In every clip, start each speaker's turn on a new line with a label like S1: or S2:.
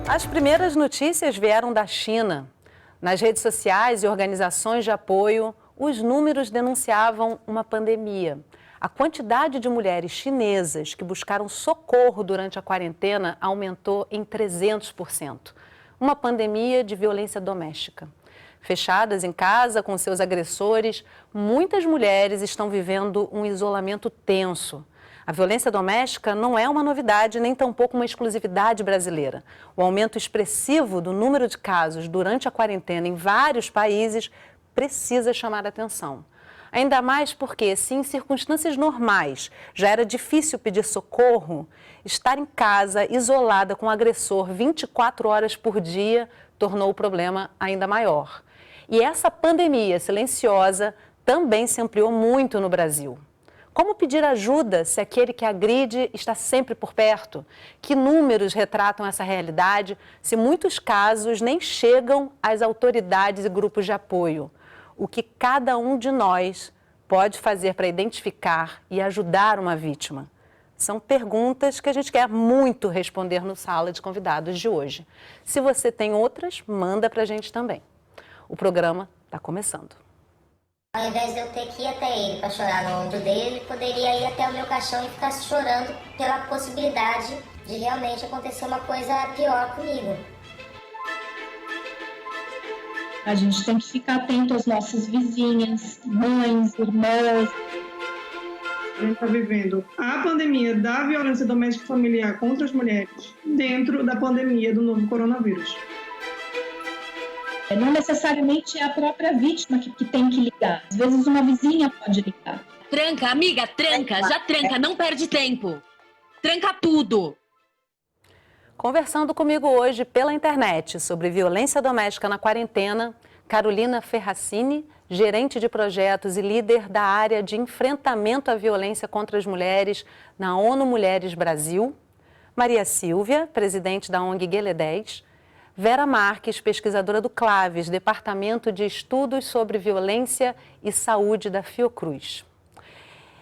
S1: As primeiras notícias vieram da China. Nas redes sociais e organizações de apoio, os números denunciavam uma pandemia. A quantidade de mulheres chinesas que buscaram socorro durante a quarentena aumentou em 300%. Uma pandemia de violência doméstica. Fechadas em casa com seus agressores, muitas mulheres estão vivendo um isolamento tenso. A violência doméstica não é uma novidade, nem tampouco uma exclusividade brasileira. O aumento expressivo do número de casos durante a quarentena em vários países precisa chamar a atenção. Ainda mais porque, se em circunstâncias normais já era difícil pedir socorro, estar em casa, isolada com o agressor 24 horas por dia, tornou o problema ainda maior. E essa pandemia silenciosa também se ampliou muito no Brasil. Como pedir ajuda se aquele que agride está sempre por perto? Que números retratam essa realidade se muitos casos nem chegam às autoridades e grupos de apoio? O que cada um de nós pode fazer para identificar e ajudar uma vítima? São perguntas que a gente quer muito responder no Sala de Convidados de hoje. Se você tem outras, manda para a gente também. O programa está começando.
S2: Ao invés de eu ter que ir até ele para chorar no ombro dele, ele poderia ir até o meu caixão e ficar chorando pela possibilidade de realmente acontecer uma coisa pior comigo.
S3: A gente tem que ficar atento às nossas vizinhas, mães, irmãs.
S4: A gente está vivendo a pandemia da violência doméstica e familiar contra as mulheres dentro da pandemia do novo coronavírus.
S3: Não necessariamente é a própria vítima que tem que ligar. Às vezes uma vizinha pode ligar.
S5: Tranca, amiga, tranca, já tranca, não perde tempo. Tranca tudo.
S1: Conversando comigo hoje pela internet sobre violência doméstica na quarentena, Carolina Ferracini, gerente de projetos e líder da área de enfrentamento à violência contra as mulheres na ONU Mulheres Brasil, Maria Silvia, presidente da ONG Guelé 10, Vera Marques, pesquisadora do CLAVES, Departamento de Estudos sobre Violência e Saúde da Fiocruz.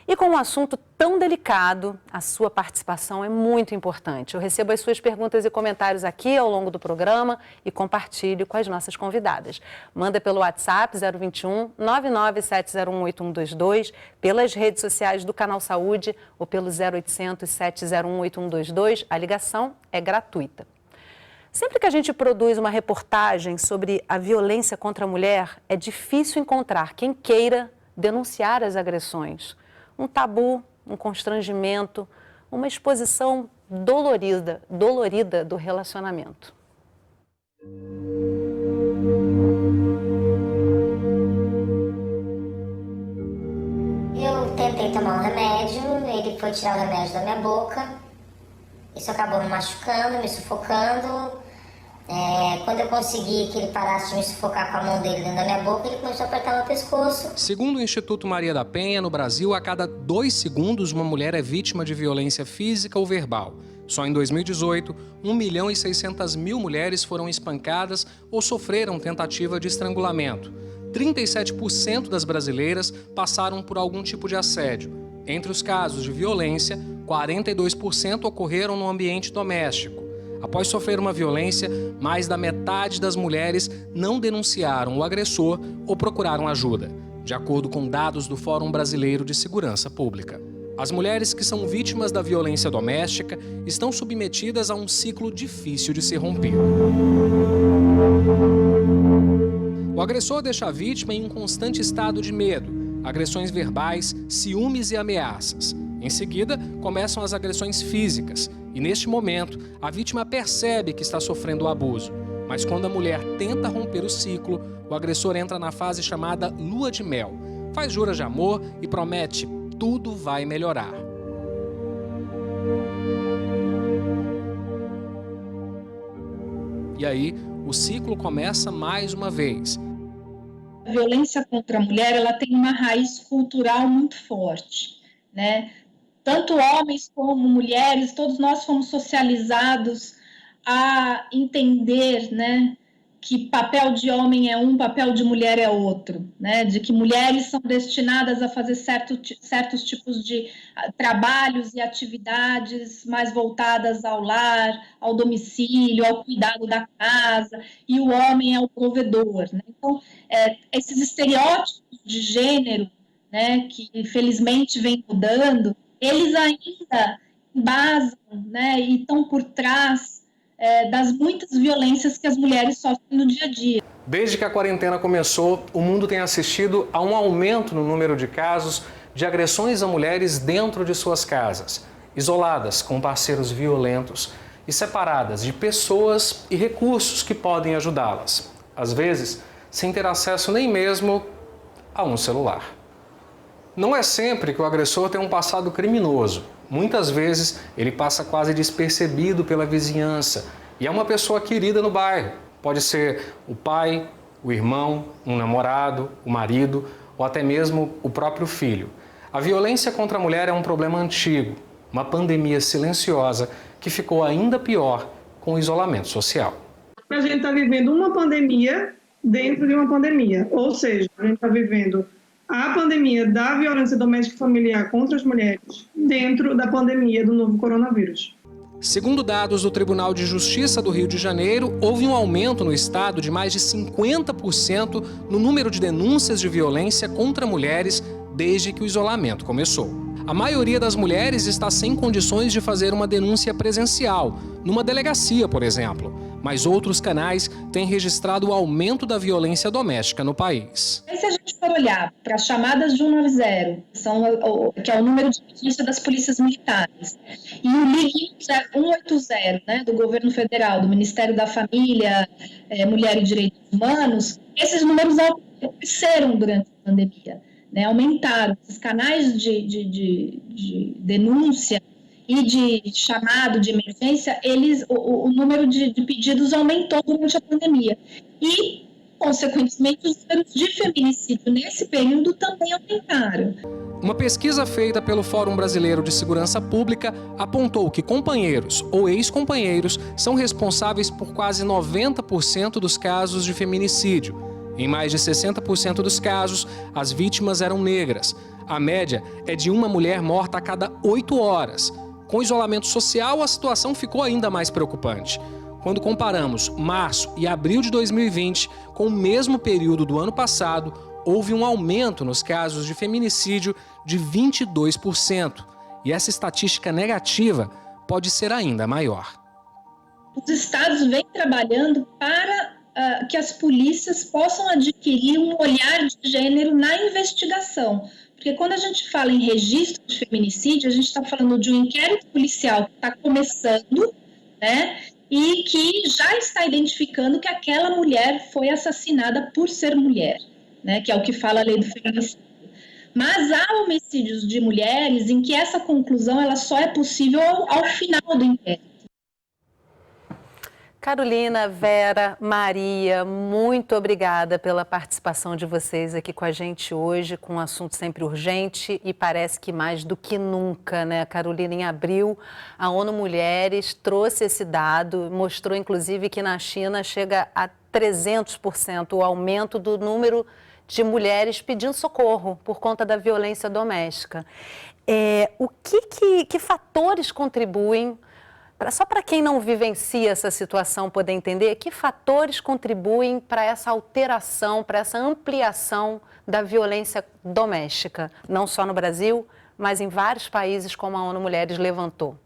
S1: E com um assunto tão delicado, a sua participação é muito importante. Eu recebo as suas perguntas e comentários aqui ao longo do programa e compartilho com as nossas convidadas. Manda pelo WhatsApp 021 99701 8122, pelas redes sociais do Canal Saúde ou pelo 0800 701 8122. A ligação é gratuita. Sempre que a gente produz uma reportagem sobre a violência contra a mulher, é difícil encontrar quem queira denunciar as agressões. Um tabu, um constrangimento, uma exposição dolorida do relacionamento.
S2: Eu tentei tomar um remédio, ele foi tirar o remédio da minha boca. Isso acabou me machucando, me sufocando. Quando eu consegui que ele parasse de me sufocar com a mão dele dentro da minha boca, ele começou a apertar meu pescoço.
S6: Segundo o Instituto Maria da Penha, no Brasil, a cada 2 segundos uma mulher é vítima de violência física ou verbal. Só em 2018, 1.600.000 mulheres foram espancadas ou sofreram tentativa de estrangulamento. 37% das brasileiras passaram por algum tipo de assédio. Entre os casos de violência, 42% ocorreram no ambiente doméstico. Após sofrer uma violência, mais da metade das mulheres não denunciaram o agressor ou procuraram ajuda, de acordo com dados do Fórum Brasileiro de Segurança Pública. As mulheres que são vítimas da violência doméstica estão submetidas a um ciclo difícil de ser rompido. O agressor deixa a vítima em um constante estado de medo, agressões verbais, ciúmes e ameaças. Em seguida, começam as agressões físicas e, neste momento, a vítima percebe que está sofrendo o abuso. Mas quando a mulher tenta romper o ciclo, o agressor entra na fase chamada lua de mel. Faz juras de amor e promete: tudo vai melhorar. E aí, o ciclo começa mais uma vez.
S3: A violência contra a mulher, ela tem uma raiz cultural muito forte, né? Tanto homens como mulheres, todos nós fomos socializados a entender, né, que papel de homem é um, papel de mulher é outro, né? De que mulheres são destinadas a fazer certos tipos de trabalhos e atividades mais voltadas ao lar, ao domicílio, ao cuidado da casa, e o homem é o provedor, né? Então, esses estereótipos de gênero, né, que infelizmente vem mudando, eles ainda embasam, né, e estão por trás das muitas violências que as mulheres sofrem no dia a dia.
S6: Desde que a quarentena começou, o mundo tem assistido a um aumento no número de casos de agressões a mulheres dentro de suas casas, isoladas com parceiros violentos e separadas de pessoas e recursos que podem ajudá-las, às vezes sem ter acesso nem mesmo a um celular. Não é sempre que o agressor tem um passado criminoso. Muitas vezes ele passa quase despercebido pela vizinhança e é uma pessoa querida no bairro. Pode ser o pai, o irmão, um namorado, o marido ou até mesmo o próprio filho. A violência contra a mulher é um problema antigo, uma pandemia silenciosa que ficou ainda pior com o isolamento social.
S4: A gente está vivendo uma pandemia dentro de uma pandemia, ou seja, a gente está vivendo a pandemia da violência doméstica e familiar contra as mulheres dentro da pandemia do novo coronavírus.
S6: Segundo dados do Tribunal de Justiça do Rio de Janeiro, houve um aumento no estado de mais de 50% no número de denúncias de violência contra mulheres desde que o isolamento começou. A maioria das mulheres está sem condições de fazer uma denúncia presencial, numa delegacia, por exemplo. Mas outros canais têm registrado o aumento da violência doméstica no país.
S3: E se a gente for olhar para as chamadas de 190, que é o número de notícia das polícias militares, e o Ligue 180, né, do governo federal, do Ministério da Família, Mulher e Direitos Humanos, esses números cresceram durante a pandemia, né, aumentaram. Esses canais de denúncia e de chamado de emergência, o número de pedidos aumentou durante a pandemia. E, consequentemente, os números de feminicídio nesse período também aumentaram.
S6: Uma pesquisa feita pelo Fórum Brasileiro de Segurança Pública apontou que companheiros ou ex-companheiros são responsáveis por quase 90% dos casos de feminicídio. Em mais de 60% dos casos, as vítimas eram negras. A média é de uma mulher morta a cada 8 horas. Com o isolamento social, a situação ficou ainda mais preocupante. Quando comparamos março e abril de 2020 com o mesmo período do ano passado, houve um aumento nos casos de feminicídio de 22%. E essa estatística negativa pode ser ainda maior.
S3: Os estados vêm trabalhando para que as polícias possam adquirir um olhar de gênero na investigação. Porque quando a gente fala em registro de feminicídio, a gente está falando de um inquérito policial que está começando, né, e que já está identificando que aquela mulher foi assassinada por ser mulher, né, que é o que fala a lei do feminicídio. Mas há homicídios de mulheres em que essa conclusão ela só é possível ao final do inquérito.
S1: Carolina, Vera, Maria, muito obrigada pela participação de vocês aqui com a gente hoje, com um assunto sempre urgente e parece que mais do que nunca, né? Carolina, em abril, a ONU Mulheres trouxe esse dado, mostrou inclusive que na China chega a 300% o aumento do número de mulheres pedindo socorro por conta da violência doméstica. Que fatores contribuem? Só para quem não vivencia essa situação poder entender, que fatores contribuem para essa alteração, para essa ampliação da violência doméstica, não só no Brasil, mas em vários países, como a ONU Mulheres levantou?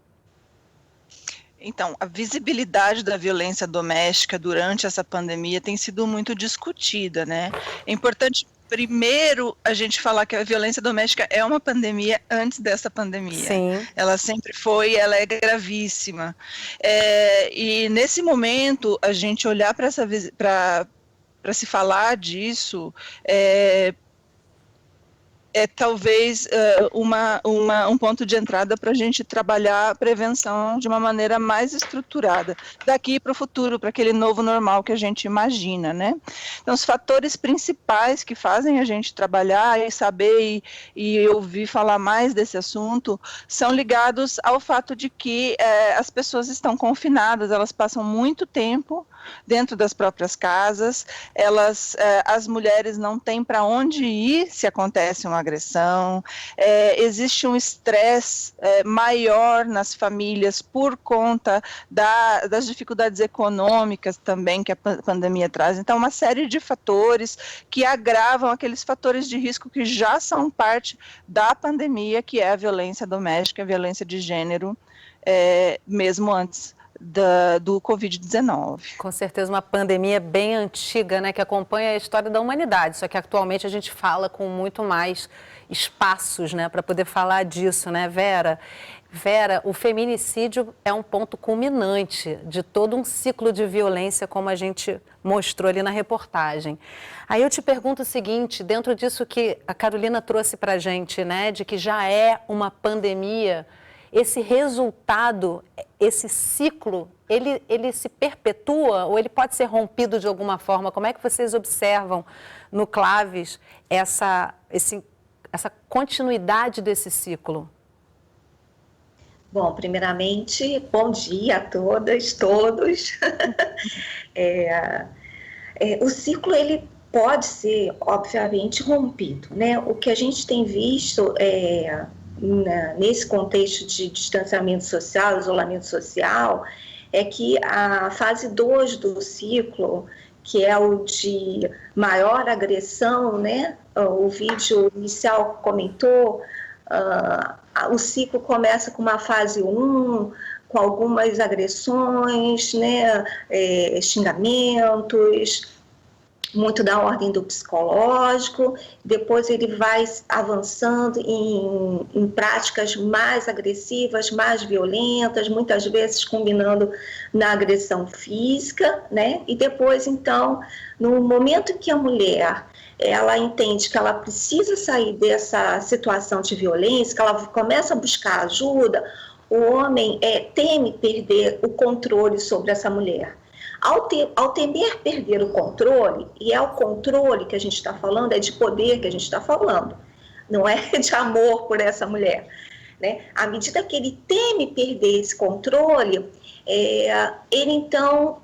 S7: Então, a visibilidade da violência doméstica durante essa pandemia tem sido muito discutida, né? É importante, primeiro, a gente falar que a violência doméstica é uma pandemia antes dessa pandemia.
S1: Sim.
S7: Ela sempre foi, ela é gravíssima. E nesse momento, a gente olhar para se falar disso, talvez um ponto de entrada para a gente trabalhar a prevenção de uma maneira mais estruturada, daqui para o futuro, para aquele novo normal que a gente imagina, né? Então, os fatores principais que fazem a gente trabalhar e saber e ouvir falar mais desse assunto são ligados ao fato de que as pessoas estão confinadas, elas passam muito tempo dentro das próprias casas, as mulheres não têm para onde ir se acontece uma agressão, existe um estresse maior nas famílias por conta das dificuldades econômicas também que a pandemia traz. Então, uma série de fatores que agravam aqueles fatores de risco que já são parte da pandemia, que é a violência doméstica, a violência de gênero, mesmo antes do Covid-19.
S1: Com certeza uma pandemia bem antiga, né, que acompanha a história da humanidade, só que atualmente a gente fala com muito mais espaços, né, para poder falar disso, né, Vera? Vera, o feminicídio é um ponto culminante de todo um ciclo de violência, como a gente mostrou ali na reportagem. Aí eu te pergunto o seguinte, dentro disso que a Carolina trouxe para a gente, né, de que já é uma pandemia, esse resultado, esse ciclo, ele se perpetua ou ele pode ser rompido de alguma forma? Como é que vocês observam no Claves essa continuidade desse ciclo?
S8: Bom, primeiramente, bom dia a todas, todos. O ciclo, ele pode ser, obviamente, rompido, né? O que a gente tem visto nesse contexto de distanciamento social, isolamento social, é que a fase 2 do ciclo, que é o de maior agressão, né? O vídeo inicial comentou, o ciclo começa com uma fase 1, com algumas agressões, né? Xingamentos, muito da ordem do psicológico, depois ele vai avançando em práticas mais agressivas, mais violentas, muitas vezes combinando na agressão física, né? E depois, então, no momento que a mulher ela entende que ela precisa sair dessa situação de violência, que ela começa a buscar ajuda, o homem teme perder o controle sobre essa mulher. Ao temer perder o controle, e é o controle que a gente está falando, é de poder que a gente está falando, não é de amor por essa mulher, né? À medida que ele teme perder esse controle, ele então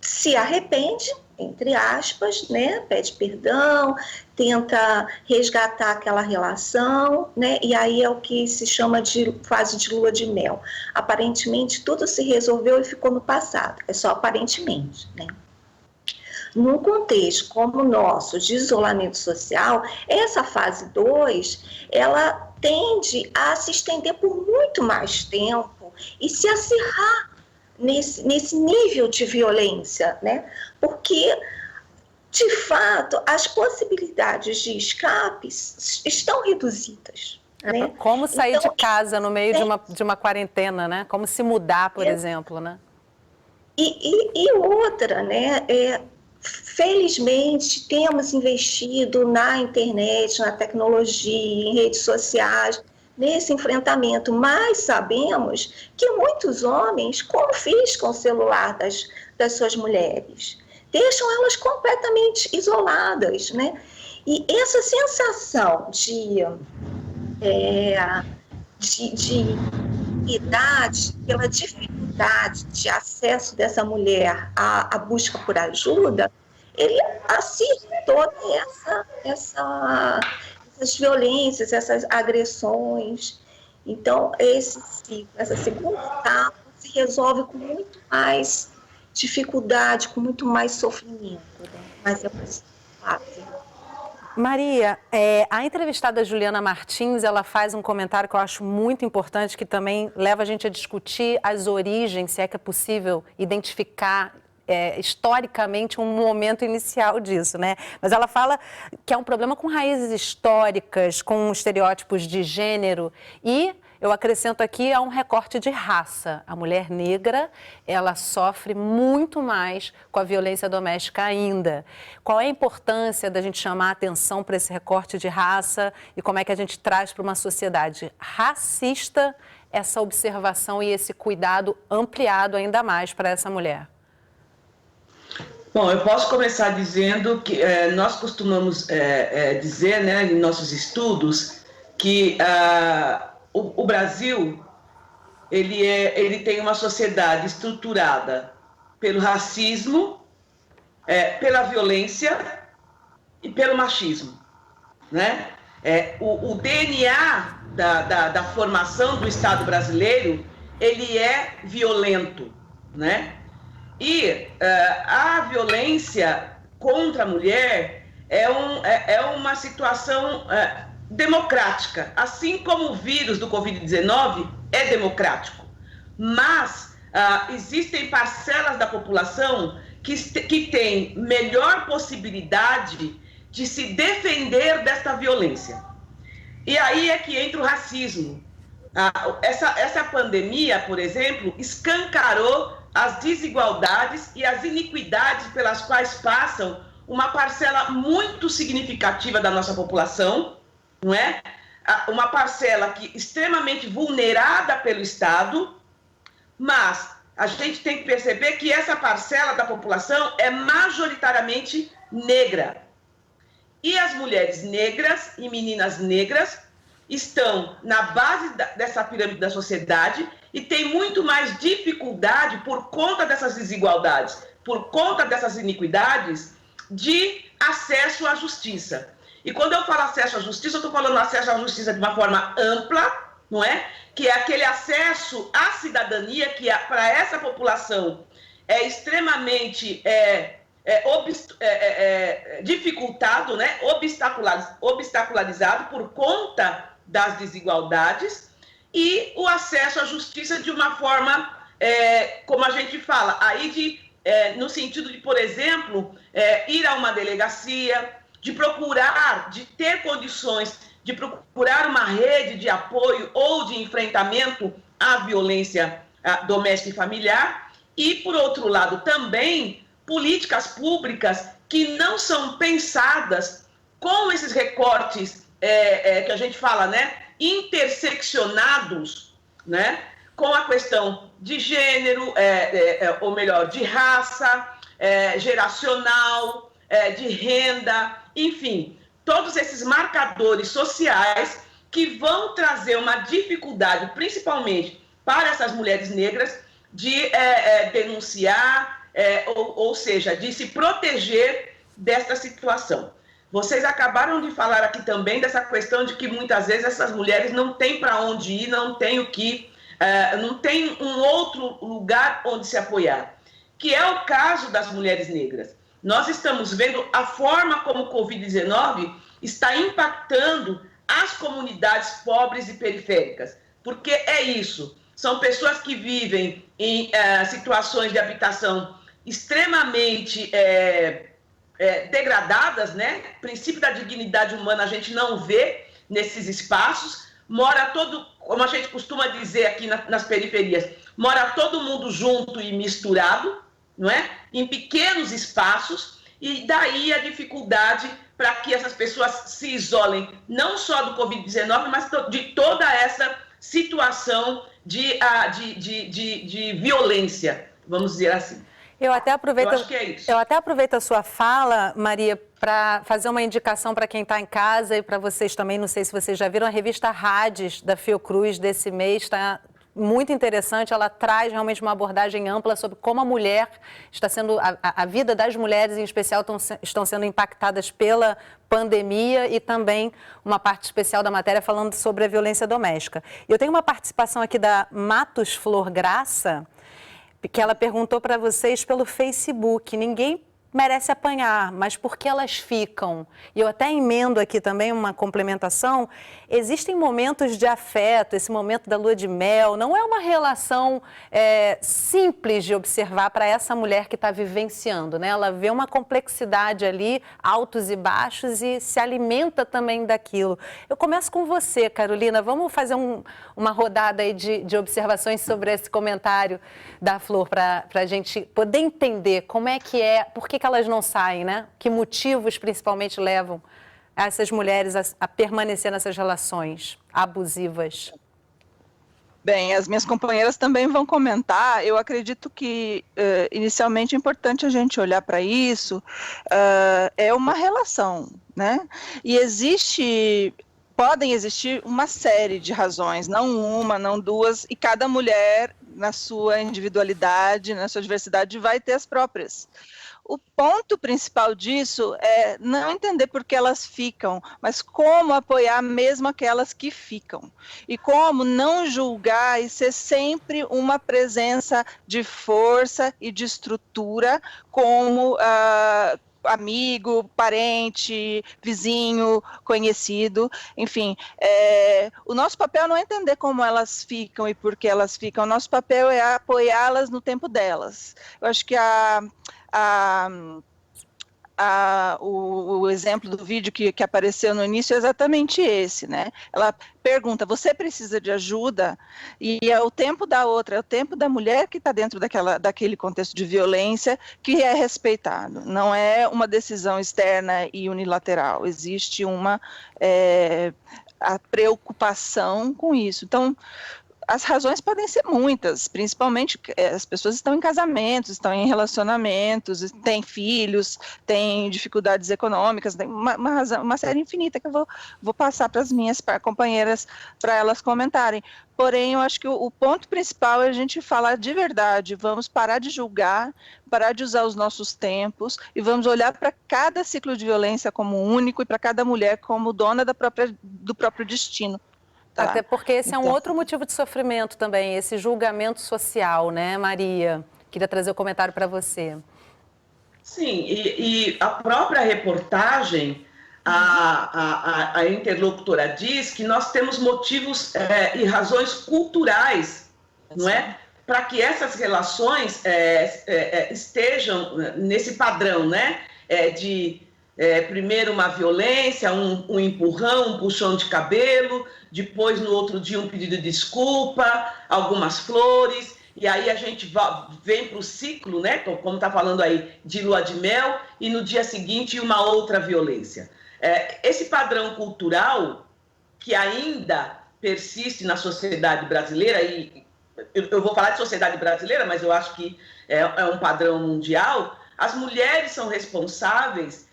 S8: se arrepende, entre aspas, né? Pede perdão, tenta resgatar aquela relação, né? E aí é o que se chama de fase de lua de mel. Aparentemente tudo se resolveu e ficou no passado, é só aparentemente, né? Num contexto como o nosso de isolamento social, essa fase 2, ela tende a se estender por muito mais tempo e se acirrar nesse nível de violência, né? Porque, de fato, as possibilidades de escape estão reduzidas. Né?
S1: Como sair de casa no meio de uma quarentena, né? Como se mudar, por exemplo, né?
S8: E outra, né? Felizmente, temos investido na internet, na tecnologia, em redes sociais, nesse enfrentamento, mas sabemos que muitos homens confiscam o celular das suas mulheres, deixam elas completamente isoladas, né? E essa sensação de idade, pela dificuldade de acesso dessa mulher à busca por ajuda, ele assiste toda essas violências, essas agressões. Então, essa segunda etapa se resolve com muito mais dificuldade, com muito mais sofrimento, né? Mas é possível.
S1: Maria, a entrevistada Juliana Martins, ela faz um comentário que eu acho muito importante, que também leva a gente a discutir as origens, se é que é possível identificar historicamente um momento inicial disso, né? Mas ela fala que é um problema com raízes históricas, com estereótipos de gênero e, eu acrescento aqui, há um recorte de raça. A mulher negra, ela sofre muito mais com a violência doméstica ainda. Qual é a importância da gente chamar a atenção para esse recorte de raça e como é que a gente traz para uma sociedade racista essa observação e esse cuidado ampliado ainda mais para essa mulher?
S9: Bom, eu posso começar dizendo que nós costumamos dizer, né, em nossos estudos, que o Brasil ele tem uma sociedade estruturada pelo racismo, pela violência e pelo machismo, né? O DNA da formação do Estado brasileiro, ele é violento, né? E a violência contra a mulher é uma situação democrática, assim como o vírus do Covid-19 é democrático. Mas existem parcelas da população que têm melhor possibilidade de se defender desta violência. E aí é que entra o racismo. Essa pandemia, por exemplo, escancarou as desigualdades e as iniquidades pelas quais passam uma parcela muito significativa da nossa população, não é? Uma parcela extremamente vulnerada pelo Estado, mas a gente tem que perceber que essa parcela da população é majoritariamente negra. E as mulheres negras e meninas negras estão na base dessa pirâmide da sociedade e têm muito mais dificuldade por conta dessas desigualdades, por conta dessas iniquidades, de acesso à justiça. E quando eu falo acesso à justiça, eu estou falando acesso à justiça de uma forma ampla, não é? Que é aquele acesso à cidadania que para essa população é extremamente dificultado, né? Obstacularizado por conta das desigualdades, e o acesso à justiça de uma forma, como a gente fala, aí no sentido de, por exemplo, ir a uma delegacia, de procurar, de ter condições de procurar uma rede de apoio ou de enfrentamento à violência doméstica e familiar, e, por outro lado, também políticas públicas que não são pensadas com esses recortes que a gente fala, né, interseccionados, né, com a questão de gênero, ou melhor, de raça, geracional, de renda, enfim, todos esses marcadores sociais que vão trazer uma dificuldade, principalmente para essas mulheres negras, de denunciar, ou seja, de se proteger desta situação. Vocês acabaram de falar aqui também dessa questão de que muitas vezes essas mulheres não têm para onde ir, não têm não tem um outro lugar onde se apoiar, que é o caso das mulheres negras. Nós estamos vendo a forma como o Covid-19 está impactando as comunidades pobres e periféricas, porque é isso, são pessoas que vivem em situações de habitação extremamente degradadas, né? O princípio da dignidade humana a gente não vê nesses espaços, como a gente costuma dizer aqui nas periferias, mora todo mundo junto e misturado, não é? Em pequenos espaços, e daí a dificuldade para que essas pessoas se isolem, não só do Covid-19, mas de toda essa situação de violência, vamos dizer assim.
S1: Eu até aproveito,
S9: eu acho que é isso.
S1: Eu até aproveito a sua fala, Maria, para fazer uma indicação para quem está em casa e para vocês também. Não sei se vocês já viram a revista Hades da Fiocruz desse mês, está muito interessante. Ela traz realmente uma abordagem ampla sobre como a mulher está sendo, a vida das mulheres em especial estão sendo impactadas pela pandemia, e também uma parte especial da matéria falando sobre a violência doméstica. Eu tenho uma participação aqui da Matos Flor Graça, que ela perguntou para vocês pelo Facebook. Ninguém merece apanhar, mas por que elas ficam? E eu até emendo aqui também uma complementação. Existem momentos de afeto, esse momento da lua de mel, não é uma relação simples de observar para essa mulher que está vivenciando, né? Ela vê uma complexidade ali, altos e baixos, e se alimenta também daquilo. Eu começo com você, Carolina. Vamos fazer uma rodada aí de observações sobre esse comentário da Flor, para a gente poder entender como é que por que elas não saem, né? Que motivos principalmente levam essas mulheres a permanecer nessas relações abusivas?
S7: Bem, as minhas companheiras também vão comentar. Eu acredito que, inicialmente, é importante a gente olhar para isso. É uma relação, né? E podem existir uma série de razões, não uma, não duas, e cada mulher, na sua individualidade, na sua diversidade, vai ter as próprias. O ponto principal disso é não entender por que elas ficam, mas como apoiar mesmo aquelas que ficam. E como não julgar e ser sempre uma presença de força e de estrutura, como amigo, parente, vizinho, conhecido, enfim. O nosso papel não é entender como elas ficam e por que elas ficam, o nosso papel é apoiá-las no tempo delas. Eu acho que o exemplo do vídeo que apareceu no início é exatamente esse, né? Ela pergunta, você precisa de ajuda? E é o tempo da outra, é o tempo da mulher que está dentro daquele contexto de violência que é respeitado. Não é uma decisão externa e unilateral, existe a preocupação com isso. Então, as razões podem ser muitas, principalmente as pessoas estão em casamentos, estão em relacionamentos, têm filhos, têm dificuldades econômicas, tem uma série infinita que eu vou passar para as minhas companheiras para elas comentarem. Porém, eu acho que o ponto principal é a gente falar de verdade, vamos parar de julgar, parar de usar os nossos tempos e vamos olhar para cada ciclo de violência como único e para cada mulher como dona do próprio destino. Tá.
S1: Até porque esse é um outro motivo de sofrimento também, esse julgamento social, né, Maria? Queria trazer o comentário para você.
S9: Sim, e a própria reportagem, a interlocutora diz que nós temos motivos e razões culturais, não é? Para que essas relações estejam nesse padrão, né? Primeiro uma violência, um empurrão, um puxão de cabelo, depois no outro dia um pedido de desculpa, algumas flores, e aí a gente vem para o ciclo, né, como está falando aí, de lua de mel, e no dia seguinte uma outra violência. Esse padrão cultural que ainda persiste na sociedade brasileira, e eu vou falar de sociedade brasileira, mas eu acho que é um padrão mundial, as mulheres são responsáveis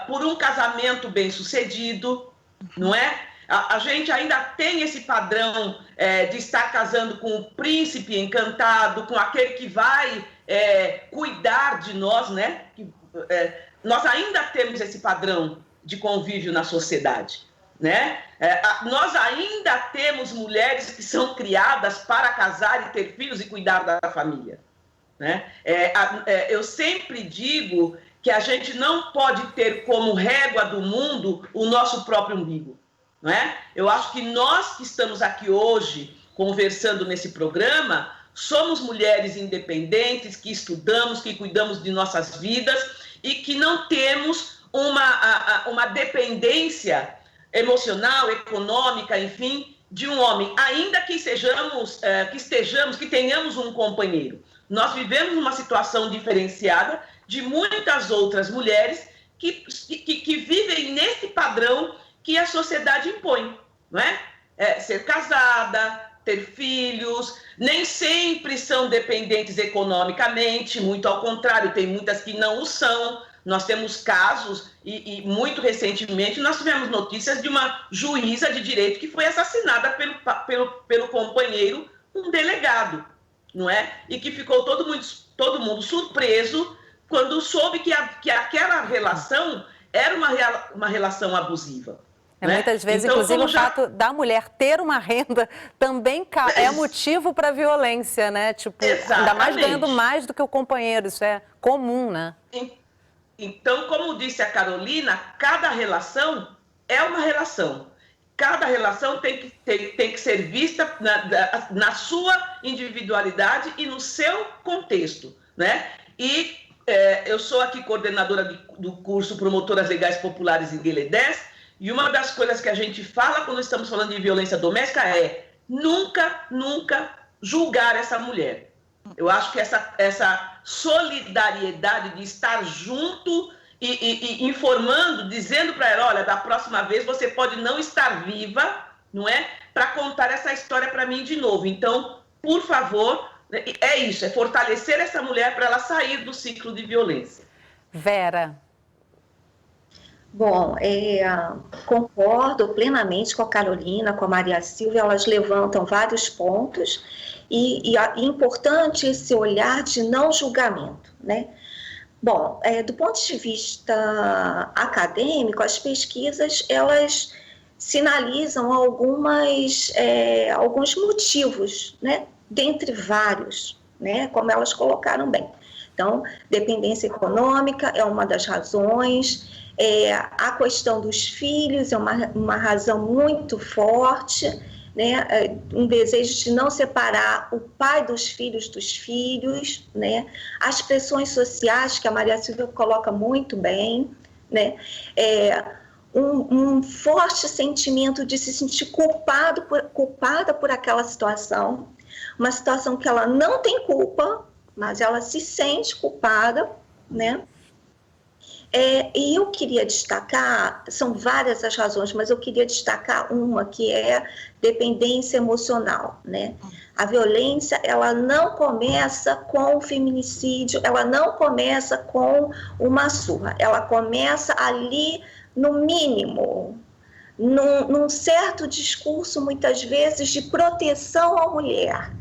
S9: por um casamento bem-sucedido, não é? A gente ainda tem esse padrão de estar casando com o príncipe encantado, com aquele que vai cuidar de nós, né? Nós ainda temos esse padrão de convívio na sociedade, né? Nós ainda temos mulheres que são criadas para casar e ter filhos e cuidar da família, né? Eu sempre digo que a gente não pode ter como régua do mundo o nosso próprio umbigo, não é? Eu acho que nós que estamos aqui hoje conversando nesse programa somos mulheres independentes, que estudamos, que cuidamos de nossas vidas e que não temos uma dependência emocional, econômica, enfim, de um homem, ainda que que tenhamos um companheiro. Nós vivemos uma situação diferenciada de muitas outras mulheres que vivem nesse padrão que a sociedade impõe, não é? Ser casada, ter filhos, nem sempre são dependentes economicamente, muito ao contrário, tem muitas que não o são. Nós temos casos, e muito recentemente nós tivemos notícias de uma juíza de direito que foi assassinada pelo companheiro, um delegado, não é? E que ficou todo mundo surpreso quando soube que aquela relação era uma relação abusiva. Né?
S1: Muitas vezes,
S9: então,
S1: inclusive, o fato da mulher ter uma renda também é motivo para violência, né? Tipo, ainda mais ganhando mais do que o companheiro, isso é comum, né?
S9: Então, como disse a Carolina, cada relação é uma relação. Cada relação tem que ser vista na sua individualidade e no seu contexto, né? E eu sou aqui coordenadora do curso Promotoras Legais Populares em Guilherme 10, e uma das coisas que a gente fala quando estamos falando de violência doméstica é nunca julgar essa mulher. Eu acho que essa solidariedade de estar junto e informando, dizendo para ela, olha, da próxima vez você pode não estar viva, não é? Para contar essa história para mim de novo. Então, por favor, é isso, é fortalecer essa mulher para ela sair do ciclo de violência.
S1: Vera.
S8: Bom, concordo plenamente com a Carolina, com a Maria Silvia, elas levantam vários pontos e é importante esse olhar de não julgamento, né? Bom, do ponto de vista acadêmico, as pesquisas, elas sinalizam alguns motivos, né? Dentre vários, né? Como elas colocaram bem. Então, dependência econômica é uma das razões, a questão dos filhos é uma razão muito forte, né? Um desejo de não separar o pai dos filhos, né? As pressões sociais, que a Maria Silvia coloca muito bem, né? Um forte sentimento de se sentir culpada por aquela situação, uma situação que ela não tem culpa, mas ela se sente culpada, né? E eu queria destacar, são várias as razões, mas eu queria destacar uma que é dependência emocional, né? A violência, ela não começa com o feminicídio, ela não começa com uma surra, ela começa ali, no mínimo, num certo discurso, muitas vezes, de proteção à mulher.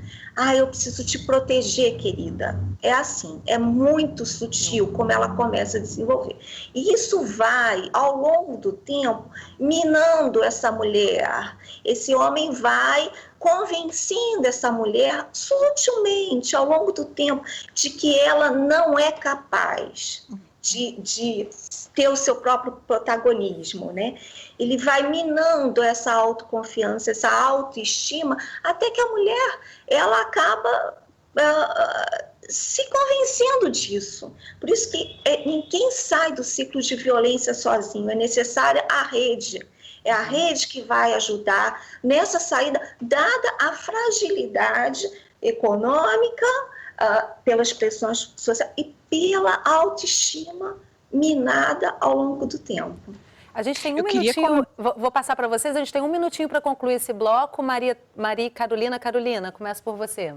S8: Eu preciso te proteger, querida. É assim, é muito sutil como ela começa a desenvolver. E isso vai, ao longo do tempo, minando essa mulher. Esse homem vai convencendo essa mulher sutilmente, ao longo do tempo, de que ela não é capaz de ter o seu próprio protagonismo, né? Ele vai minando essa autoconfiança, essa autoestima, até que a mulher, ela acaba se convencendo disso. Por isso que ninguém sai do ciclo de violência sozinho, é necessária a rede. É a rede que vai ajudar nessa saída, dada a fragilidade econômica, pelas pressões sociais e pela autoestima minada ao longo do tempo.
S1: A gente tem um minutinho, vou passar para vocês, a gente tem um minutinho para concluir esse bloco. Maria e Carolina. Carolina, começo por você.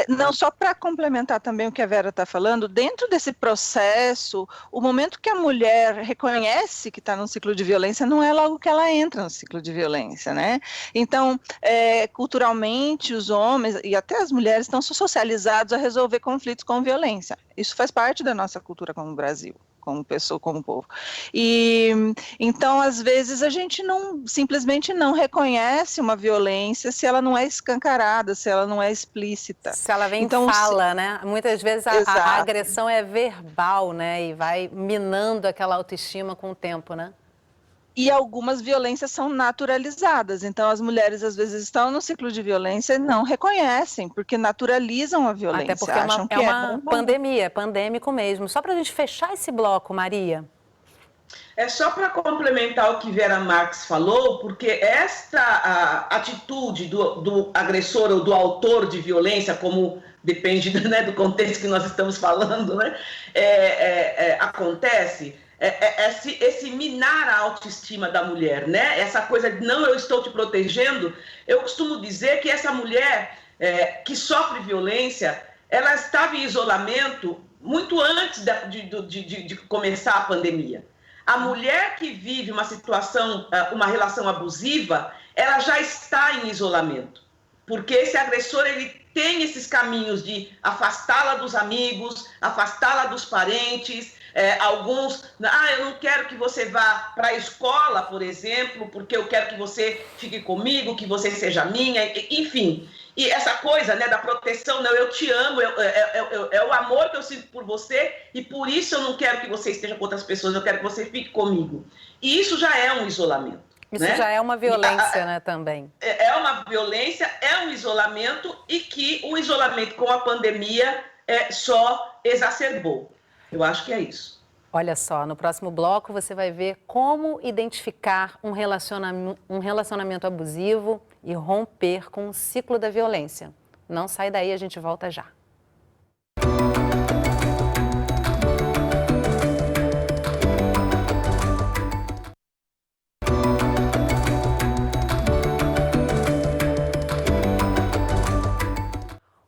S7: Não, só para complementar também o que a Vera está falando, dentro desse processo, o momento que a mulher reconhece que está num ciclo de violência não é logo que ela entra no ciclo de violência, né? Então, culturalmente, os homens e até as mulheres estão socializados a resolver conflitos com violência. Isso faz parte da nossa cultura como Brasil, como pessoa, como povo. E então, às vezes, a gente simplesmente não reconhece uma violência se ela não é escancarada, se ela não é explícita.
S1: Se ela vem em fala, né? Muitas vezes a agressão é verbal, né? E vai minando aquela autoestima com o tempo, né?
S7: E algumas violências são naturalizadas. Então, as mulheres, às vezes, estão no ciclo de violência e não reconhecem, porque naturalizam a violência.
S1: Até porque é uma pandemia, é pandêmico mesmo. Só para a gente fechar esse bloco, Maria.
S9: É só para complementar o que Vera Marx falou, porque esta atitude do agressor ou do autor de violência, como depende, né, do contexto que nós estamos falando, né, acontece... esse minar a autoestima da mulher, né? Essa coisa de não, eu estou te protegendo. Eu costumo dizer que essa mulher que sofre violência, ela estava em isolamento muito antes de começar a pandemia. A mulher que vive uma situação, uma relação abusiva, ela já está em isolamento, porque esse agressor, ele tem esses caminhos de afastá-la dos amigos, afastá-la dos parentes. Alguns, eu não quero que você vá para a escola, por exemplo, porque eu quero que você fique comigo, que você seja minha, enfim. E essa coisa, né, da proteção, não, eu te amo, é o amor que eu sinto por você e por isso eu não quero que você esteja com outras pessoas, eu quero que você fique comigo. E isso já é um isolamento.
S1: Isso, né? Já é uma violência, né, também.
S9: É uma violência, é um isolamento e que o isolamento com a pandemia só exacerbou. Eu acho que é isso.
S1: Olha só, no próximo bloco você vai ver como identificar um relacionamento abusivo e romper com o ciclo da violência. Não sai daí, a gente volta já.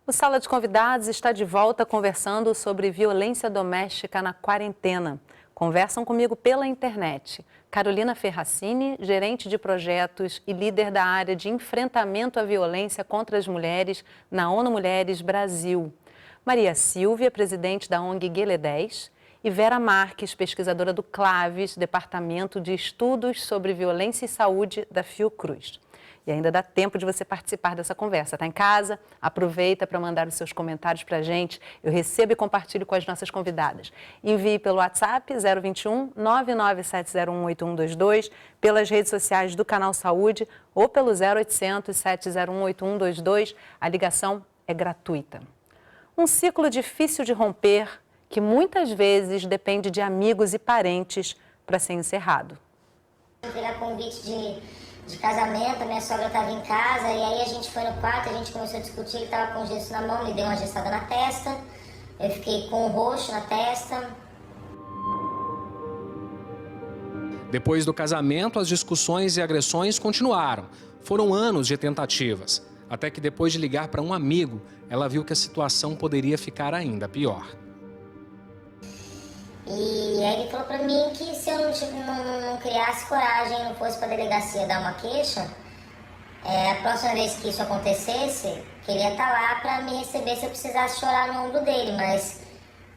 S1: O Sala de Convidados está de volta conversando sobre violência doméstica na quarentena, Conversam comigo pela internet. Carolina Ferracini, gerente de projetos e líder da área de enfrentamento à violência contra as mulheres na ONU Mulheres Brasil. Maria Silvia, presidente da ONG Guelé 10. E Vera Marques, pesquisadora do CLAVES, Departamento de Estudos sobre Violência e Saúde da Fiocruz. E ainda dá tempo de você participar dessa conversa. Está em casa? Aproveita para mandar os seus comentários para a gente. Eu recebo e compartilho com as nossas convidadas. Envie pelo WhatsApp 021 99701 8122, pelas redes sociais do Canal Saúde ou pelo 0800 701 8122. A ligação é gratuita. Um ciclo difícil de romper, que muitas vezes depende de amigos e parentes para ser encerrado.
S2: Eu fiz convite de casamento, minha sogra estava em casa, e aí a gente foi no quarto, a gente começou a discutir, ele estava com gesso na mão, me deu uma gestada na testa, eu fiquei com um roxo na testa.
S6: Depois do casamento, as discussões e agressões continuaram. Foram anos de tentativas, até que depois de ligar para um amigo, ela viu que a situação poderia ficar ainda pior.
S2: E aí ele falou pra mim que se eu não criasse coragem, não fosse pra delegacia dar uma queixa, a próxima vez que isso acontecesse, que ele ia estar lá pra me receber se eu precisasse chorar no ombro dele, mas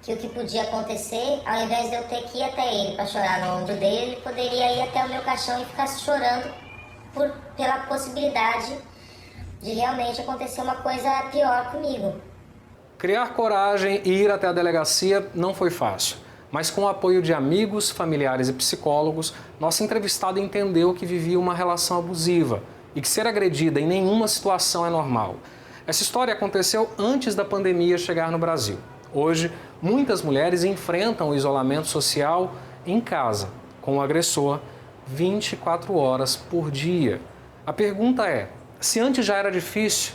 S2: que o que podia acontecer, ao invés de eu ter que ir até ele pra chorar no ombro dele, ele poderia ir até o meu caixão e ficar chorando pela possibilidade de realmente acontecer uma coisa pior comigo.
S6: Criar coragem e ir até a delegacia não foi fácil. Mas com o apoio de amigos, familiares e psicólogos, nossa entrevistada entendeu que vivia uma relação abusiva e que ser agredida em nenhuma situação é normal. Essa história aconteceu antes da pandemia chegar no Brasil. Hoje, muitas mulheres enfrentam o isolamento social em casa, com o agressor 24 horas por dia. A pergunta é, se antes já era difícil,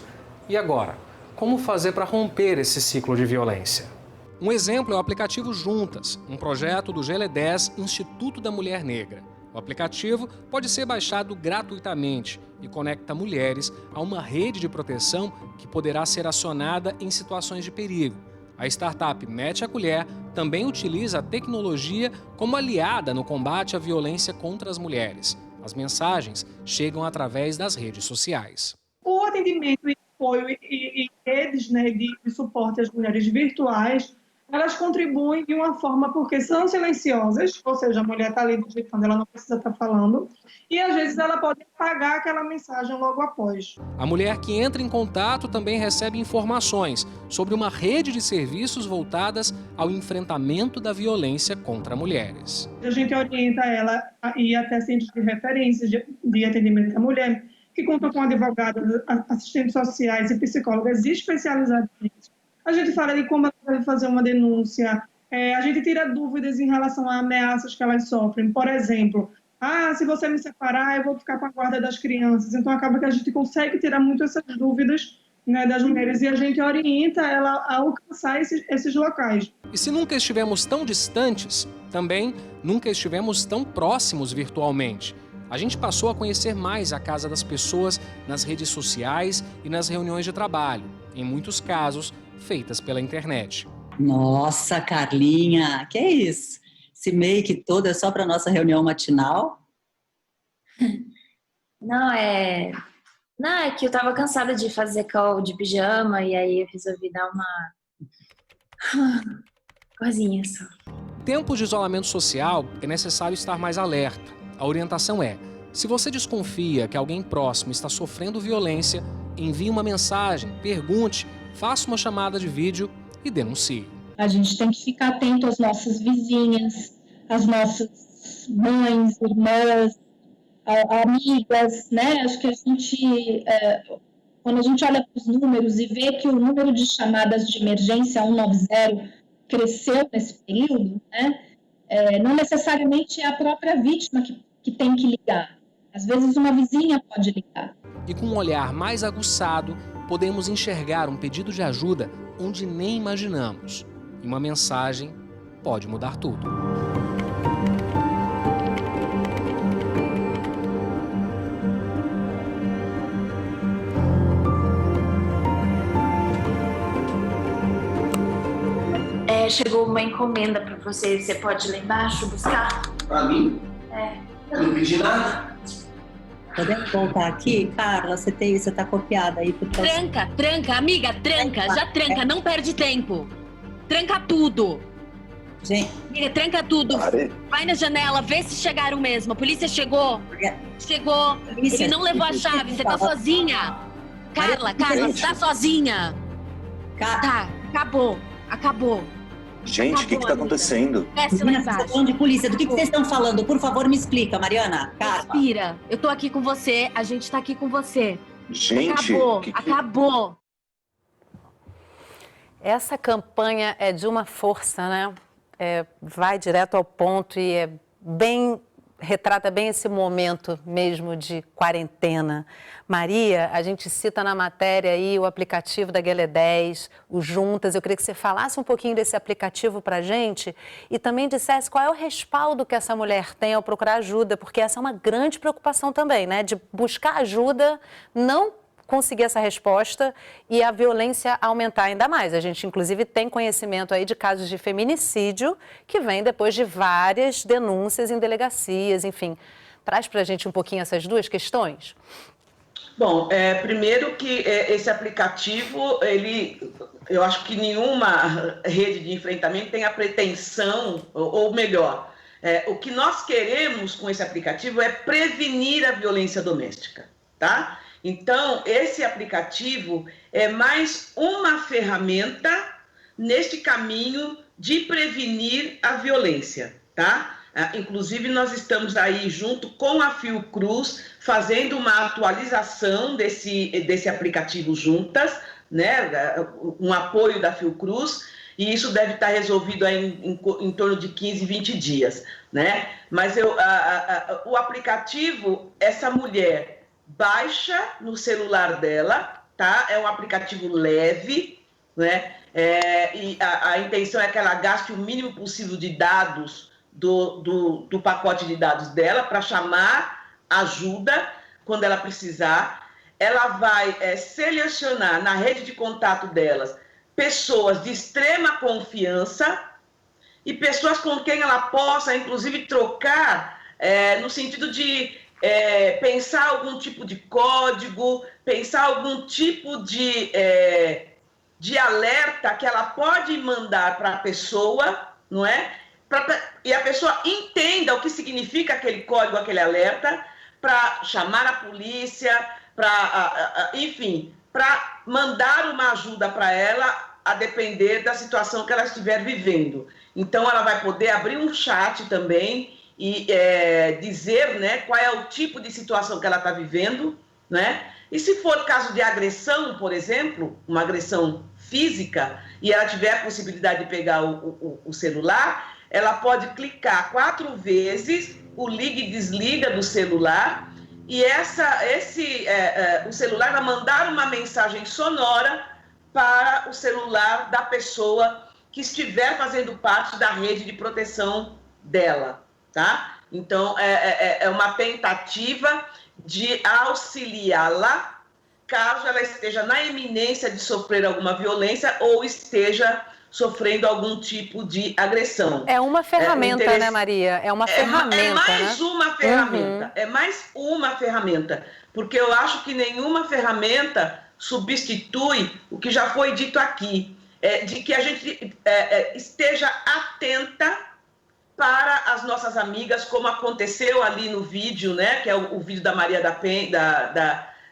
S6: e agora? Como fazer para romper esse ciclo de violência? Um exemplo é o aplicativo Juntas, um projeto do Guelé 10, Instituto da Mulher Negra. O aplicativo pode ser baixado gratuitamente e conecta mulheres a uma rede de proteção que poderá ser acionada em situações de perigo. A startup Mete a Colher também utiliza a tecnologia como aliada no combate à violência contra as mulheres. As mensagens chegam através das redes sociais.
S4: O atendimento e apoio e redes, né, de suporte às mulheres virtuais, elas contribuem de uma forma porque são silenciosas, ou seja, a mulher está ali digitando, ela não precisa estar falando, e às vezes ela pode apagar aquela mensagem logo após.
S6: A mulher que entra em contato também recebe informações sobre uma rede de serviços voltadas ao enfrentamento da violência contra mulheres.
S4: A gente orienta ela a ir até centros de referências de atendimento à mulher, que contam com advogadas, assistentes sociais e psicólogas especializadas nisso. A gente fala de como ela deve fazer uma denúncia, a gente tira dúvidas em relação a ameaças que elas sofrem. Por exemplo, se você me separar, eu vou ficar com a guarda das crianças. Então, acaba que a gente consegue tirar muito essas dúvidas, né, das mulheres, e a gente orienta ela a alcançar esses locais.
S6: E se nunca estivemos tão distantes, também nunca estivemos tão próximos virtualmente. A gente passou a conhecer mais a casa das pessoas nas redes sociais e nas reuniões de trabalho, em muitos casos, feitas pela internet.
S10: Nossa, Carlinha, que é isso? Esse make todo é só para nossa reunião matinal?
S11: Não, é que eu tava cansada de fazer call de pijama e aí eu resolvi dar uma coisinha só.
S6: Em tempos de isolamento social, é necessário estar mais alerta. A orientação é, se você desconfia que alguém próximo está sofrendo violência, envie uma mensagem, pergunte, faça uma chamada de vídeo e denuncie.
S3: A gente tem que ficar atento às nossas vizinhas, às nossas mães, irmãs, amigas, né? Acho que a gente, quando a gente olha para os números e vê que o número de chamadas de emergência 190 cresceu nesse período, né? Não necessariamente é a própria vítima que tem que ligar. Às vezes uma vizinha pode ligar.
S6: E com um olhar mais aguçado, podemos enxergar um pedido de ajuda onde nem imaginamos. E uma mensagem pode mudar tudo.
S11: chegou uma encomenda para você. Você pode ir lá embaixo buscar?
S12: Pra mim?
S11: É.
S12: Não pedi nada.
S10: Podemos voltar aqui? Carla, você tá copiada aí.
S5: Tranca, amiga, tranca, já tranca, não perde tempo. Tranca tudo.
S10: Gente.
S5: Amiga, tranca tudo. Vai na janela, vê se chegaram mesmo. A polícia chegou. Chegou. Ele não levou a chave, você tá sozinha. Carla, você tá sozinha. Tá, acabou.
S13: Gente, o que tá acontecendo?
S5: Desce lá embaixo.
S10: De polícia, do que vocês estão falando? Por favor, me explica, Mariana.
S5: Respira, eu tô aqui com você, a gente tá aqui com você.
S13: Gente,
S5: acabou.
S1: Essa campanha é de uma força, né? Vai direto ao ponto e retrata bem esse momento mesmo de quarentena. Maria, a gente cita na matéria aí o aplicativo da Guelé10, o Juntas. Eu queria que você falasse um pouquinho desse aplicativo para a gente e também dissesse qual é o respaldo que essa mulher tem ao procurar ajuda, porque essa é uma grande preocupação também, né? De buscar ajuda, não conseguir essa resposta e a violência aumentar ainda mais. A gente, inclusive, tem conhecimento aí de casos de feminicídio que vem depois de várias denúncias em delegacias, enfim. Traz para a gente um pouquinho essas duas questões?
S9: Bom, primeiro que esse aplicativo, eu acho que nenhuma rede de enfrentamento tem a pretensão, ou melhor, o que nós queremos com esse aplicativo é prevenir a violência doméstica, tá? Então, esse aplicativo é mais uma ferramenta neste caminho de prevenir a violência, tá? Inclusive, nós estamos aí junto com a Fiocruz fazendo uma atualização desse aplicativo juntas, né? Um apoio da Fiocruz, e isso deve estar resolvido aí em torno de 15, 20 dias, né? Mas o aplicativo, essa mulher baixa no celular dela, tá? É um aplicativo leve, né? E a intenção é que ela gaste o mínimo possível de dados do pacote de dados dela para chamar ajuda quando ela precisar. Ela vai selecionar na rede de contato delas pessoas de extrema confiança e pessoas com quem ela possa, inclusive, trocar no sentido de pensar algum tipo de código, pensar algum tipo de alerta que ela pode mandar para a pessoa, não é? E a pessoa entenda o que significa aquele código, aquele alerta, para chamar a polícia, enfim, para mandar uma ajuda para ela, a depender da situação que ela estiver vivendo. Então, ela vai poder abrir um chat também e dizer, né, qual é o tipo de situação que ela está vivendo, né? E se for caso de agressão, por exemplo, uma agressão física, e ela tiver a possibilidade de pegar o celular, ela pode clicar 4 vezes, o liga e desliga do celular, e o celular vai mandar uma mensagem sonora para o celular da pessoa que estiver fazendo parte da rede de proteção dela, tá? Então, é uma tentativa de auxiliá-la caso ela esteja na iminência de sofrer alguma violência ou esteja sofrendo algum tipo de agressão.
S1: É uma ferramenta, né, Maria? É uma ferramenta,
S9: é mais,
S1: né?
S9: Uma ferramenta. É mais uma ferramenta. Porque eu acho que nenhuma ferramenta substitui o que já foi dito aqui, de que a gente esteja atenta para as nossas amigas, como aconteceu ali no vídeo, né, que é o vídeo da Maria da Penha,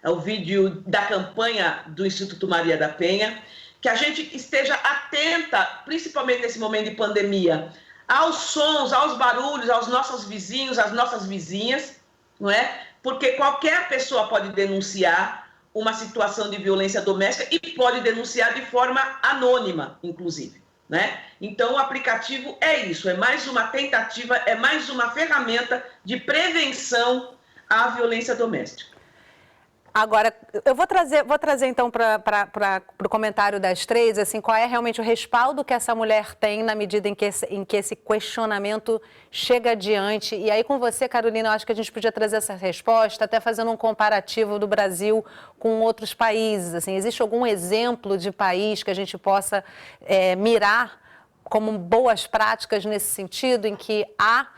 S9: o vídeo da campanha do Instituto Maria da Penha, que a gente esteja atenta, principalmente nesse momento de pandemia, aos sons, aos barulhos, aos nossos vizinhos, às nossas vizinhas, não é? Porque qualquer pessoa pode denunciar uma situação de violência doméstica e pode denunciar de forma anônima, inclusive, né? Então, o aplicativo é isso, é mais uma tentativa, é mais uma ferramenta de prevenção à violência doméstica.
S1: Agora, eu vou trazer então para o comentário das três, assim, qual é realmente o respaldo que essa mulher tem na medida em que esse questionamento chega adiante. E aí com você, Carolina, eu acho que a gente podia trazer essa resposta, até fazendo um comparativo do Brasil com outros países. Assim, existe algum exemplo de país que a gente possa mirar como boas práticas nesse sentido, em que há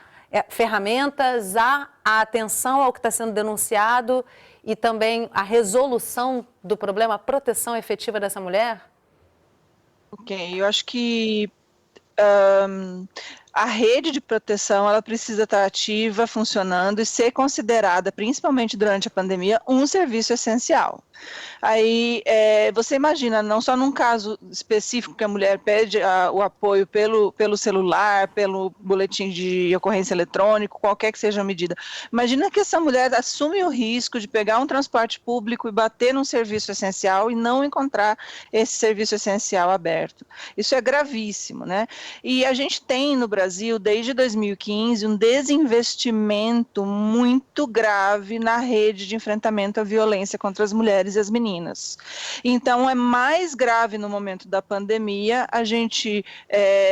S1: ferramentas, há a atenção ao que está sendo denunciado e também a resolução do problema, a proteção efetiva dessa mulher?
S7: Ok, eu acho que a rede de proteção, ela precisa estar ativa, funcionando e ser considerada, principalmente durante a pandemia, um serviço essencial. Aí, você imagina, não só num caso específico que a mulher pede o apoio pelo celular, pelo boletim de ocorrência eletrônico, qualquer que seja a medida. Imagina que essa mulher assume o risco de pegar um transporte público e bater num serviço essencial e não encontrar esse serviço essencial aberto. Isso é gravíssimo, né? E a gente tem no Brasil, desde 2015, um desinvestimento muito grave na rede de enfrentamento à violência contra as mulheres e as meninas. Então, é mais grave no momento da pandemia a gente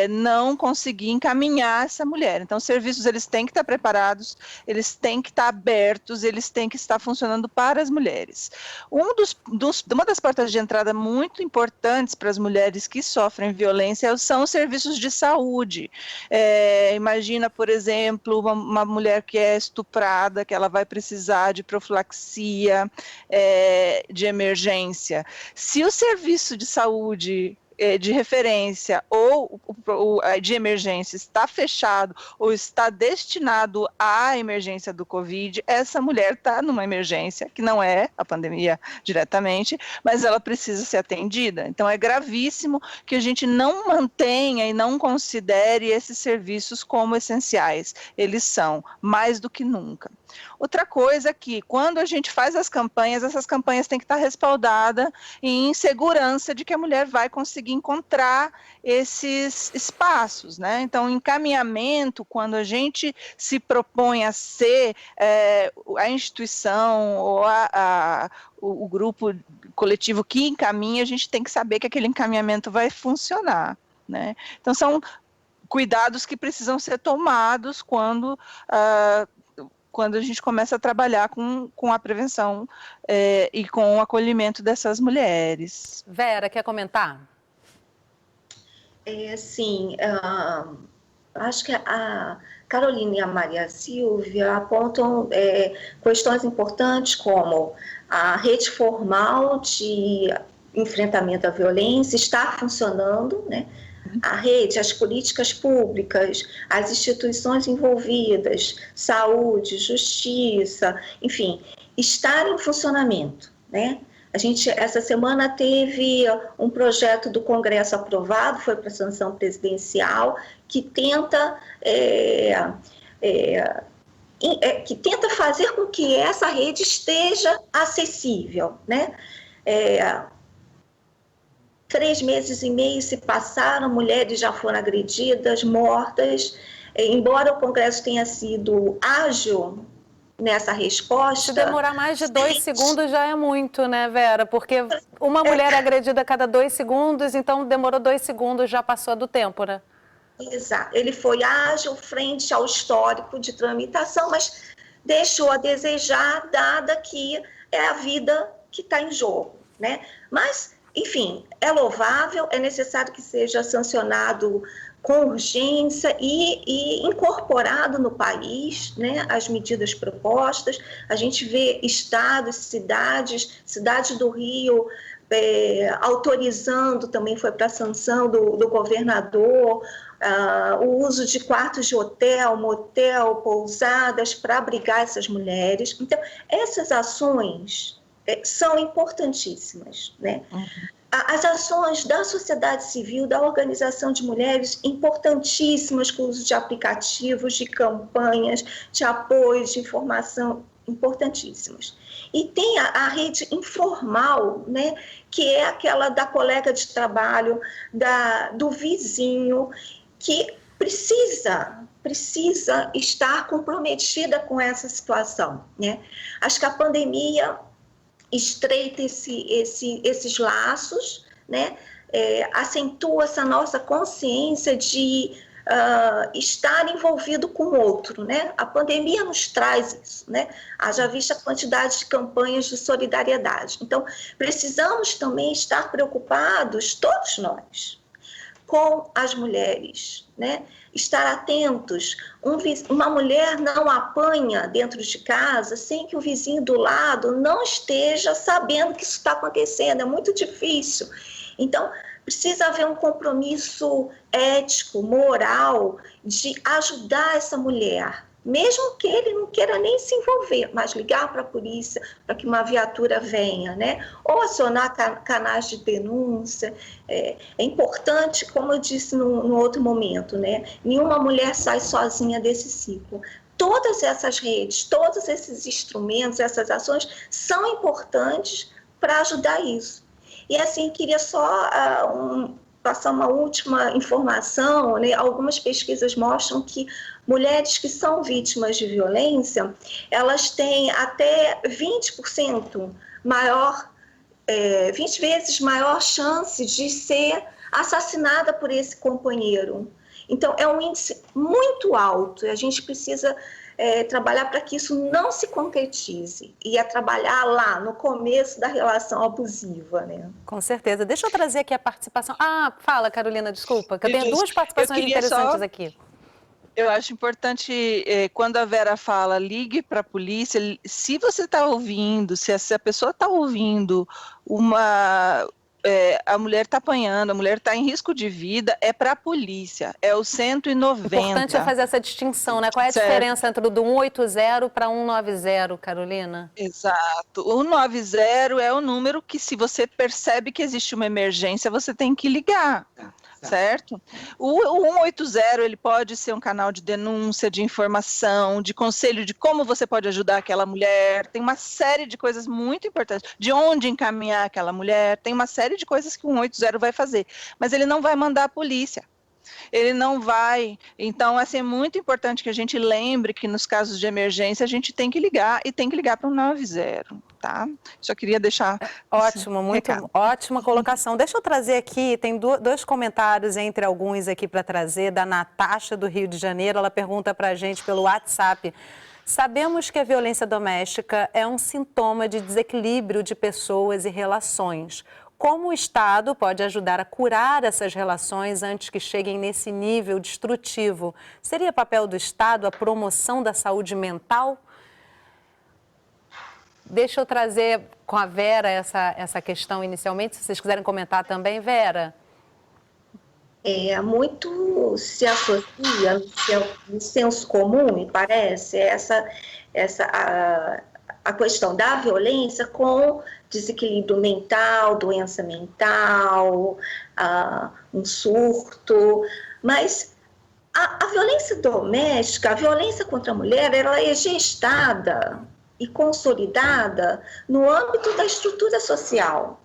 S7: não conseguir encaminhar essa mulher. Então, os serviços, eles têm que estar preparados, eles têm que estar abertos, eles têm que estar funcionando para as mulheres. Uma das portas de entrada muito importantes para as mulheres que sofrem violência são os serviços de saúde. Imagina, por exemplo, uma mulher que é estuprada, que ela vai precisar de profilaxia, de emergência. Se o serviço de saúde de referência ou de emergência está fechado ou está destinado à emergência do Covid, essa mulher está numa emergência, que não é a pandemia diretamente, mas ela precisa ser atendida. Então é gravíssimo que a gente não mantenha e não considere esses serviços como essenciais. Eles são, mais do que nunca. Outra coisa é que, quando a gente faz as campanhas, essas campanhas têm que estar respaldadas em segurança de que a mulher vai conseguir encontrar esses espaços, né? Então, encaminhamento, quando a gente se propõe a ser a instituição ou o grupo coletivo que encaminha, a gente tem que saber que aquele encaminhamento vai funcionar, né? Então, são cuidados que precisam ser tomados quando a gente começa a trabalhar com a prevenção e com o acolhimento dessas mulheres.
S1: Vera, quer comentar?
S8: Sim, acho que a Carolina e a Maria Silvia apontam questões importantes como a rede formal de enfrentamento à violência está funcionando, né? A rede, as políticas públicas, as instituições envolvidas, saúde, justiça, enfim, estar em funcionamento, né? A gente, essa semana, teve um projeto do Congresso aprovado, foi para sanção presidencial, que tenta fazer com que essa rede esteja acessível, né? 3 meses e meio se passaram, mulheres já foram agredidas, mortas. Embora o Congresso tenha sido ágil nessa resposta...
S1: Se demorar mais de 2 segundos já é muito, né, Vera? Porque uma mulher é agredida a cada 2 segundos, então demorou 2 segundos, já passou do tempo, né?
S8: Exato. Ele foi ágil frente ao histórico de tramitação, mas deixou a desejar, dada que é a vida que está em jogo, né? Mas... enfim, é louvável, é necessário que seja sancionado com urgência e incorporado no país, né, as medidas propostas. A gente vê estados, cidade do Rio, autorizando, também foi para a sanção do governador, o uso de quartos de hotel, motel, pousadas para abrigar essas mulheres. Então, essas ações... são importantíssimas, né? As ações da sociedade civil, da organização de mulheres, importantíssimas, com o uso de aplicativos, de campanhas, de apoio, de informação, importantíssimas. E tem a rede informal, né? Que é aquela da colega de trabalho, do vizinho, que precisa estar comprometida com essa situação, né? Acho que a pandemia estreita esses laços, né? Acentua essa nossa consciência de estar envolvido com o outro, né? A pandemia nos traz isso, né? Haja vista a quantidade de campanhas de solidariedade. Então, precisamos também estar preocupados, todos nós, com as mulheres, né? Estar atentos. Uma mulher não apanha dentro de casa sem que o vizinho do lado não esteja sabendo que isso está acontecendo. É muito difícil. Então, precisa haver um compromisso ético, moral, de ajudar essa mulher, mesmo que ele não queira nem se envolver, mas ligar para a polícia para que uma viatura venha, né? Ou acionar canais de denúncia. É importante, como eu disse no outro momento, né? Nenhuma mulher sai sozinha desse ciclo. Todas essas redes, todos esses instrumentos, essas ações são importantes para ajudar isso. E assim, queria só passar uma última informação, né? Algumas pesquisas mostram que mulheres que são vítimas de violência, elas têm até 20% maior, 20 vezes maior chance de ser assassinada por esse companheiro. Então, é um índice muito alto e a gente precisa trabalhar para que isso não se concretize e trabalhar lá no começo da relação abusiva, né?
S1: Com certeza. Deixa eu trazer aqui a participação. Fala, Carolina, desculpa, que eu tenho duas participações interessantes aqui.
S7: Eu acho importante, quando a Vera fala, ligue para a polícia, se você está ouvindo, se a pessoa está ouvindo a mulher está apanhando, a mulher está em risco de vida, é para a polícia, é o 190.
S1: O importante é fazer essa distinção, né? Qual é a diferença entre o do 180 para 190, Carolina?
S7: Exato. O 190 é o número que, se você percebe que existe uma emergência, você tem que ligar. Certo? O 180, ele pode ser um canal de denúncia, de informação, de conselho de como você pode ajudar aquela mulher, tem uma série de coisas muito importantes, de onde encaminhar aquela mulher, tem uma série de coisas que o 180 vai fazer, mas ele não vai mandar a polícia. Ele não vai. Então, assim, é muito importante que a gente lembre que nos casos de emergência a gente tem que ligar e tem que ligar para o 190, tá? Só queria deixar.
S1: Ótimo, muito ótima colocação. Deixa eu trazer aqui, tem dois comentários entre alguns aqui para trazer, da Natasha do Rio de Janeiro. Ela pergunta para a gente pelo WhatsApp: sabemos que a violência doméstica é um sintoma de desequilíbrio de pessoas e relações. Como o Estado pode ajudar a curar essas relações antes que cheguem nesse nível destrutivo? Seria papel do Estado a promoção da saúde mental? Deixa eu trazer com a Vera essa questão inicialmente, se vocês quiserem comentar também, Vera.
S8: Muito se associa no senso comum, me parece, a questão da violência com desequilíbrio mental, doença mental, um surto, mas a violência doméstica, a violência contra a mulher, ela é gestada e consolidada no âmbito da estrutura social.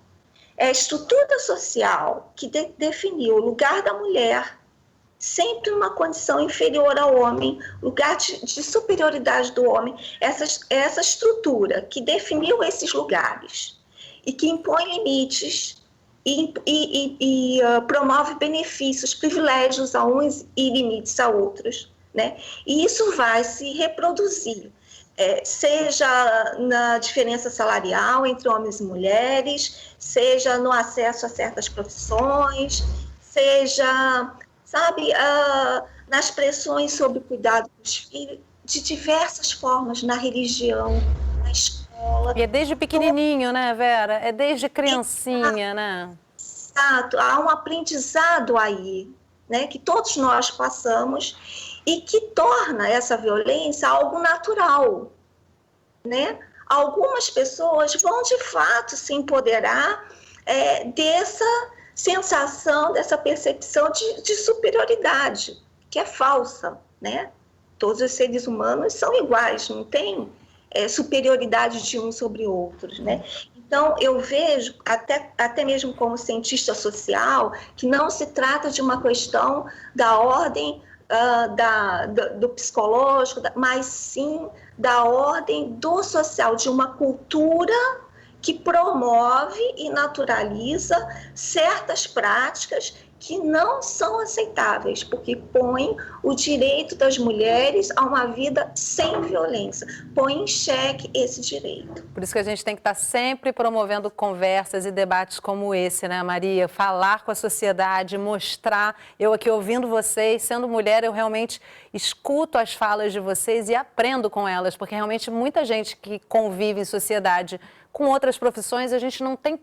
S8: É a estrutura social que definiu o lugar da mulher sempre numa condição inferior ao homem, lugar de superioridade do homem, essa estrutura que definiu esses lugares e que impõe limites e promove benefícios, privilégios a uns e limites a outros, né? E isso vai se reproduzir, seja na diferença salarial entre homens e mulheres, seja no acesso a certas profissões, seja, nas pressões sobre o cuidado dos filhos, de diversas formas, na religião, na escola.
S1: E é desde pequenininho, né, Vera? É desde criancinha, né?
S8: Exato. Há um aprendizado aí, né, que todos nós passamos e que torna essa violência algo natural, né? Algumas pessoas vão, de fato, se empoderar dessa sensação, dessa percepção de superioridade, que é falsa, né? Todos os seres humanos são iguais, não tem superioridade de uns sobre outros, né? Então, eu vejo, até mesmo como cientista social, que não se trata de uma questão da ordem do psicológico, mas sim da ordem do social, de uma cultura que promove e naturaliza certas práticas que não são aceitáveis, porque põem o direito das mulheres a uma vida sem violência, põe em xeque esse direito.
S1: Por isso que a gente tem que estar sempre promovendo conversas e debates como esse, né, Maria? Falar com a sociedade, mostrar. Eu aqui ouvindo vocês, sendo mulher, eu realmente escuto as falas de vocês e aprendo com elas, porque realmente muita gente que convive em sociedade com outras profissões, a gente não tem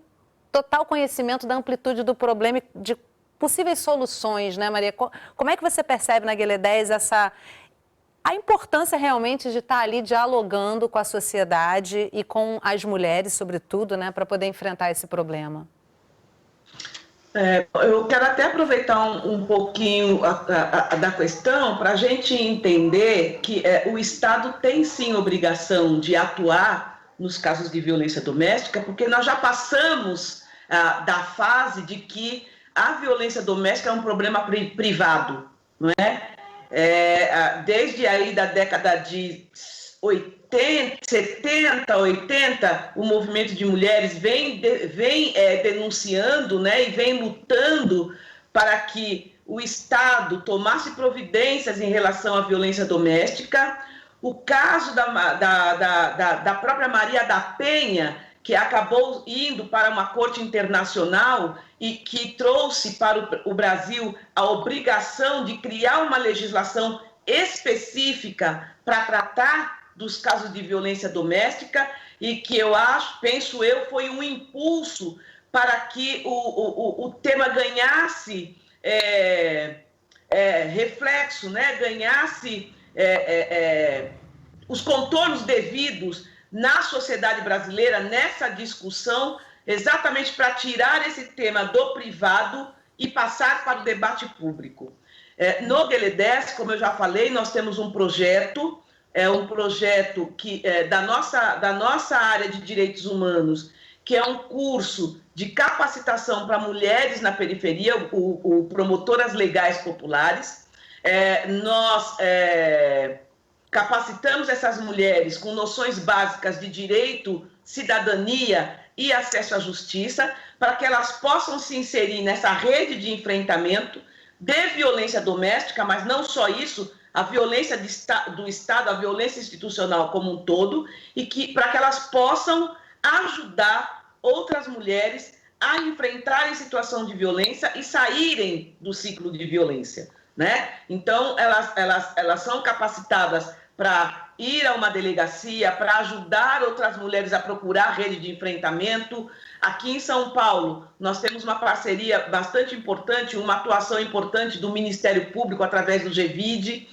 S1: total conhecimento da amplitude do problema e de possíveis soluções, né, Maria? Como é que você percebe na GLE10 a importância realmente de estar ali dialogando com a sociedade e com as mulheres, sobretudo, né, para poder enfrentar esse problema?
S9: Eu quero até aproveitar um pouquinho da questão para a gente entender que o Estado tem sim obrigação de atuar nos casos de violência doméstica, porque nós já passamos da fase de que a violência doméstica é um problema privado, não é? Desde aí da década de 70, 80, o movimento de mulheres vem denunciando, né, e vem lutando para que o Estado tomasse providências em relação à violência doméstica. O caso da própria Maria da Penha, que acabou indo para uma corte internacional e que trouxe para o Brasil a obrigação de criar uma legislação específica para tratar dos casos de violência doméstica e que penso eu, foi um impulso para que o tema ganhasse reflexo, né? Ganhasse os contornos devidos na sociedade brasileira, nessa discussão, exatamente para tirar esse tema do privado e passar para o debate público. No GLE10, como eu já falei, nós temos um projeto, que da nossa área de direitos humanos, que é um curso de capacitação para mulheres na periferia, o Promotoras Legais Populares. Nós capacitamos essas mulheres com noções básicas de direito, cidadania e acesso à justiça, para que elas possam se inserir nessa rede de enfrentamento de violência doméstica, mas não só isso, a violência do Estado, a violência institucional como um todo, e para que elas possam ajudar outras mulheres a enfrentarem situação de violência e saírem do ciclo de violência, né? Então, elas são capacitadas para ir a uma delegacia, para ajudar outras mulheres a procurar rede de enfrentamento. Aqui em São Paulo, nós temos uma parceria bastante importante, uma atuação importante do Ministério Público através do GVID,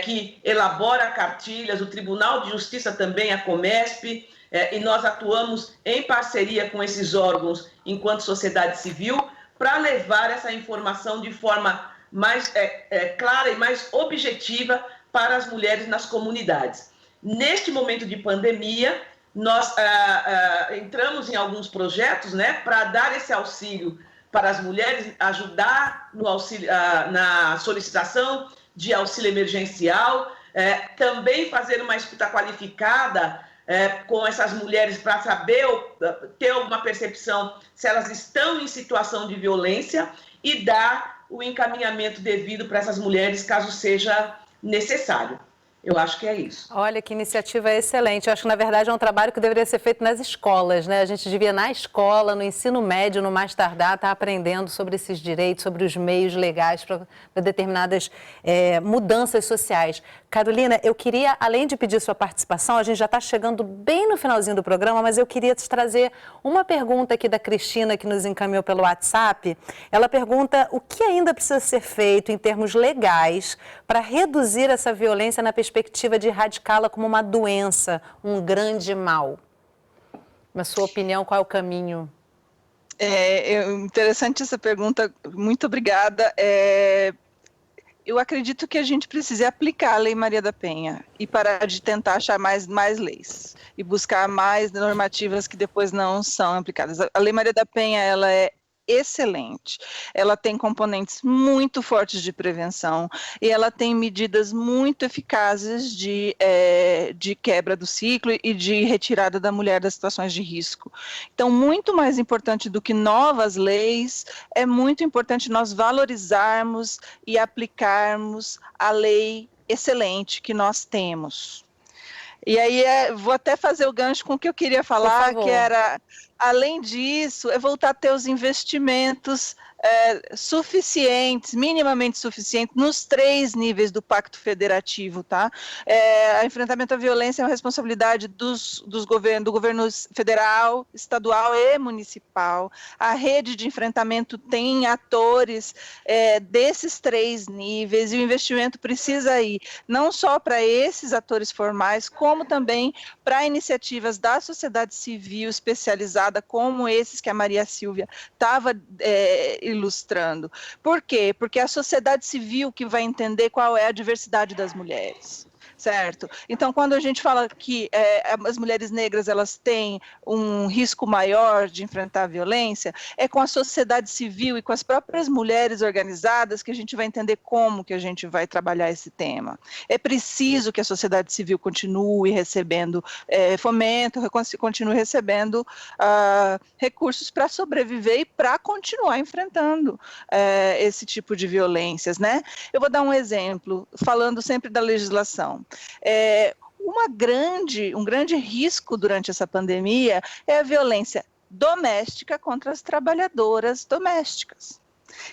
S9: que elabora cartilhas, o Tribunal de Justiça também, a Comesp, e nós atuamos em parceria com esses órgãos enquanto sociedade civil para levar essa informação de forma mais clara e mais objetiva para as mulheres nas comunidades. Neste momento de pandemia, nós entramos em alguns projetos, né, para dar esse auxílio para as mulheres, ajudar no auxílio, na solicitação de auxílio emergencial, também fazer uma escuta qualificada com essas mulheres para saber, ter alguma percepção se elas estão em situação de violência e dar o encaminhamento devido para essas mulheres caso seja necessário. Eu acho que é isso.
S1: Olha, que iniciativa excelente. Eu acho que, na verdade, é um trabalho que deveria ser feito nas escolas, né? A gente devia, na escola, no ensino médio, no mais tardar, estar aprendendo sobre esses direitos, sobre os meios legais para determinadas mudanças sociais. Carolina, eu queria, além de pedir sua participação, a gente já está chegando bem no finalzinho do programa, mas eu queria te trazer uma pergunta aqui da Cristina, que nos encaminhou pelo WhatsApp. Ela pergunta o que ainda precisa ser feito em termos legais para reduzir essa violência na perspectiva de erradicá-la como uma doença, um grande mal. Na sua opinião, qual é o caminho?
S7: Interessante essa pergunta, muito obrigada. Eu acredito que a gente precisa aplicar a Lei Maria da Penha e parar de tentar achar mais leis e buscar mais normativas que depois não são aplicadas. A Lei Maria da Penha, ela é excelente. Ela tem componentes muito fortes de prevenção e ela tem medidas muito eficazes de quebra do ciclo e de retirada da mulher das situações de risco. Então, muito mais importante do que novas leis, é muito importante nós valorizarmos e aplicarmos a lei excelente que nós temos. E aí, vou até fazer o gancho com o que eu queria falar, que era, além disso, é voltar a ter os investimentos suficientes, minimamente suficientes, nos 3 níveis do Pacto Federativo, tá? O enfrentamento à violência é uma responsabilidade do governo federal, estadual e municipal. A rede de enfrentamento tem atores desses 3 níveis, e o investimento precisa ir não só para esses atores formais, como também para iniciativas da sociedade civil especializada, como esses que a Maria Silvia estava ilustrando. Por quê? Porque é a sociedade civil que vai entender qual é a diversidade das mulheres. Certo? Então, quando a gente fala que as mulheres negras elas têm um risco maior de enfrentar a violência, é com a sociedade civil e com as próprias mulheres organizadas que a gente vai entender como que a gente vai trabalhar esse tema. É preciso que a sociedade civil continue recebendo fomento, continue recebendo recursos para sobreviver e para continuar enfrentando esse tipo de violências, né? Eu vou dar um exemplo, falando sempre da legislação. Um grande risco durante essa pandemia é a violência doméstica contra as trabalhadoras domésticas,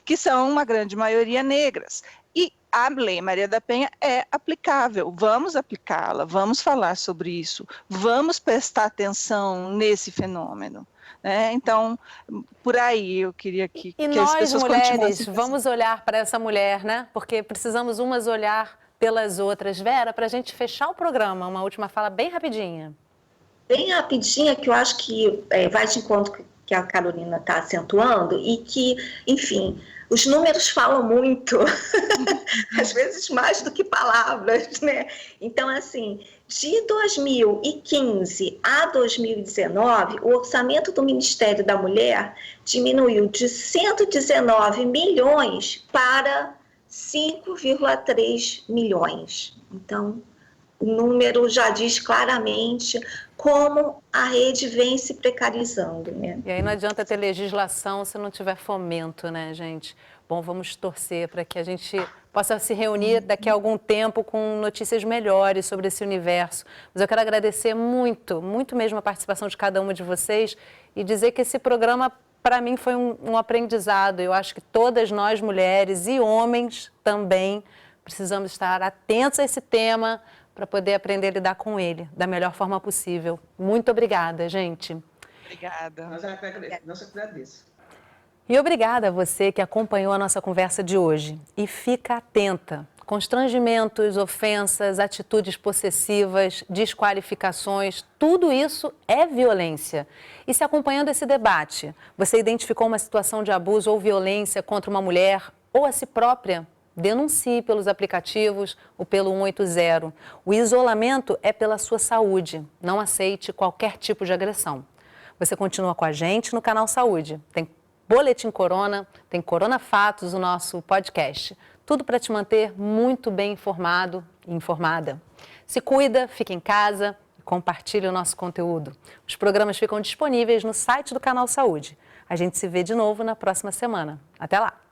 S7: que são uma grande maioria negras. E a Lei Maria da Penha é aplicável, vamos aplicá-la, vamos falar sobre isso, vamos prestar atenção nesse fenômeno. Então, por aí eu queria que as pessoas
S1: mulheres, vamos olhar para essa mulher, né? Porque precisamos umas olhar pelas outras. Vera, para a gente fechar o programa, uma última fala bem rapidinha.
S8: Bem rapidinha, que eu acho que vai de encontro que a Carolina está acentuando e que, enfim, os números falam muito, às vezes mais do que palavras, né? Então, assim, de 2015 a 2019, o orçamento do Ministério da Mulher diminuiu de 119 milhões para 5,3 milhões. Então, o número já diz claramente como a rede vem se precarizando, né?
S1: E aí não adianta ter legislação se não tiver fomento, né, gente? Bom, vamos torcer para que a gente possa se reunir daqui a algum tempo com notícias melhores sobre esse universo. Mas eu quero agradecer muito, muito mesmo a participação de cada uma de vocês e dizer que esse programa, para mim, foi um aprendizado. Eu acho que todas nós, mulheres e homens também, precisamos estar atentos a esse tema para poder aprender a lidar com ele da melhor forma possível. Muito obrigada, gente.
S7: Obrigada.
S9: Nós agradecemos.
S1: E obrigada a você que acompanhou a nossa conversa de hoje. E fica atenta. Constrangimentos, ofensas, atitudes possessivas, desqualificações, tudo isso é violência. E se acompanhando esse debate, você identificou uma situação de abuso ou violência contra uma mulher ou a si própria, denuncie pelos aplicativos ou pelo 180. O isolamento é pela sua saúde. Não aceite qualquer tipo de agressão. Você continua com a gente no canal Saúde. Tem Boletim Corona, tem Corona Fatos, o nosso podcast. Tudo para te manter muito bem informado e informada. Se cuida, fica em casa e compartilhe o nosso conteúdo. Os programas ficam disponíveis no site do canal Saúde. A gente se vê de novo na próxima semana. Até lá!